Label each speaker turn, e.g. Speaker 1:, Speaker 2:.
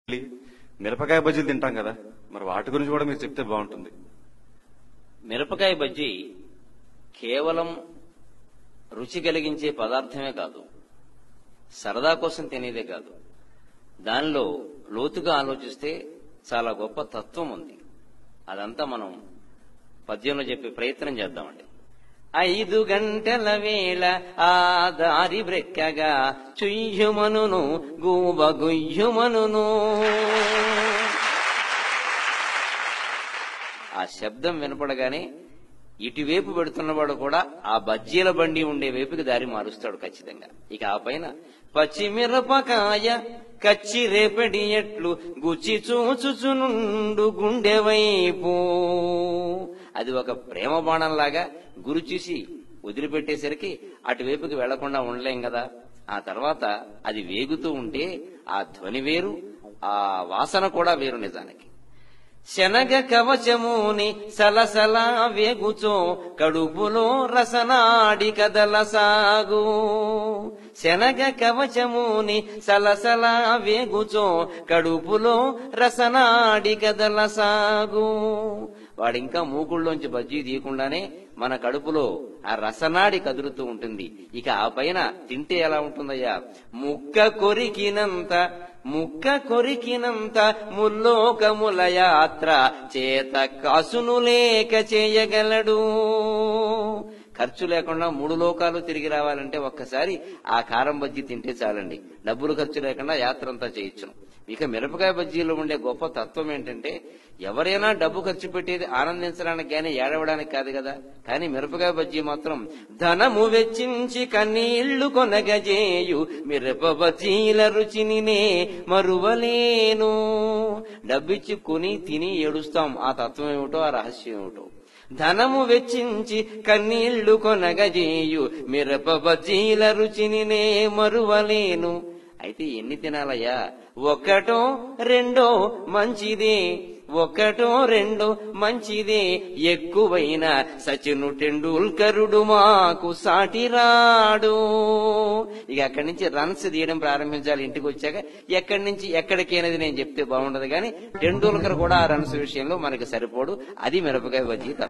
Speaker 1: మిరపకాయ బజ్జీలు తింటాం కదా, మరి వాటి గురించి కూడా మీరు చెప్తే బాగుంటుంది.
Speaker 2: మిరపకాయ బజ్జీ కేవలం రుచి కలిగించే పదార్థమే కాదు, సరదా కోసం తినేదే కాదు. దానిలో లోతుగా ఆలోచిస్తే చాలా గొప్ప తత్వం ఉంది. అదంతా మనం పద్యంలో చెప్పే ప్రయత్నం చేద్దామండి. 5 గంటల వేళ ఆ దారి బ్రెక్కగా చుయ్యుమనును గూబ గుయ్యుమనును. ఆ శబ్దం వినపడగానే ఇటువైపు పెడుతున్నవాడు కూడా ఆ బజ్జీల బండి ఉండే వైపుకి దారి మారుస్తాడు ఖచ్చితంగా. ఇక ఆ పైన పచ్చిమిరపకాయ కచ్చి రేపడి ఎట్లు గుచ్చి చూచుచునుండు గుండె వైపు. అది ఒక ప్రేమ బాణంలాగా గురి చూసి వదిలిపెట్టేసరికి అటువైపుకి వెళ్లకుండా ఉండలేం కదా. ఆ తర్వాత అది వేగుతూ ఉంటే ఆ ధ్వని వేరు, ఆ వాసన కూడా వేరు. నిజానికి శనగ కవచముని సలసలా వేగుచో కడుపులో రసనాడి కదల సాగు. శనగ కవచముని సలసలా వేగుచో కడుపులో రసనాడి కదల సాగు. వాడింకా మూకుళ్ళలోంచి బజ్జీ తీయకుండానే మన కడుపులో ఆ రసనాడి కదులుతూ ఉంటుంది. ఇక ఆ పైన తింటే ఎలా ఉంటుందయ్యా? ముక్క కొరికినంత ముల్లోకముల యాత్ర చేత కాసును లేక చేయగలడు. ఖర్చు లేకుండా 3 లోకాలు తిరిగి రావాలంటే ఒక్కసారి ఆ కారం బజ్జీ తింటే చాలండి. డబ్బులు ఖర్చు లేకుండా యాత్ర అంతా చేయొచ్చును. ఇక మిరపకాయ బజ్జీలో ఉండే గొప్ప తత్వం ఏంటంటే, ఎవరైనా డబ్బు ఖర్చు పెట్టేది ఆనందించడానికి కానీ ఏడవడానికి కాదు కదా. కానీ మిరపకాయ బజ్జీ మాత్రం ధనము వెచ్చించి కన్నీళ్లు కొనగజేయు మిరప బజ్జీల రుచినినే మరువలేను. డబ్బిచ్చి కొని తిని ఏడుస్తాం. ఆ తత్వం ఏమిటో, ఆ రహస్యం ఏమిటో. ధనము వెచ్చించి కన్నీళ్లు కొనగజేయు మిరప బజ్జీల రుచినినే మరువలేను. అయితే ఎన్ని తినాలయ్యా? 1 2 మంచిదే, 1 2 మంచిదే. ఎక్కువైన సచిన్ టెండూల్కరుడు మాకు సాటిరాడు. ఇక అక్కడి నుంచి రన్స్ తీయడం ప్రారంభించాలి. ఇంటికి వచ్చాక ఎక్కడి నుంచి ఎక్కడికైనది నేను చెప్తే బాగుండదు, కానీ టెండూల్కర్ కూడా ఆ రన్స్ విషయంలో మనకి సరిపోడు. అది మిరపకాయ బజ్జీ.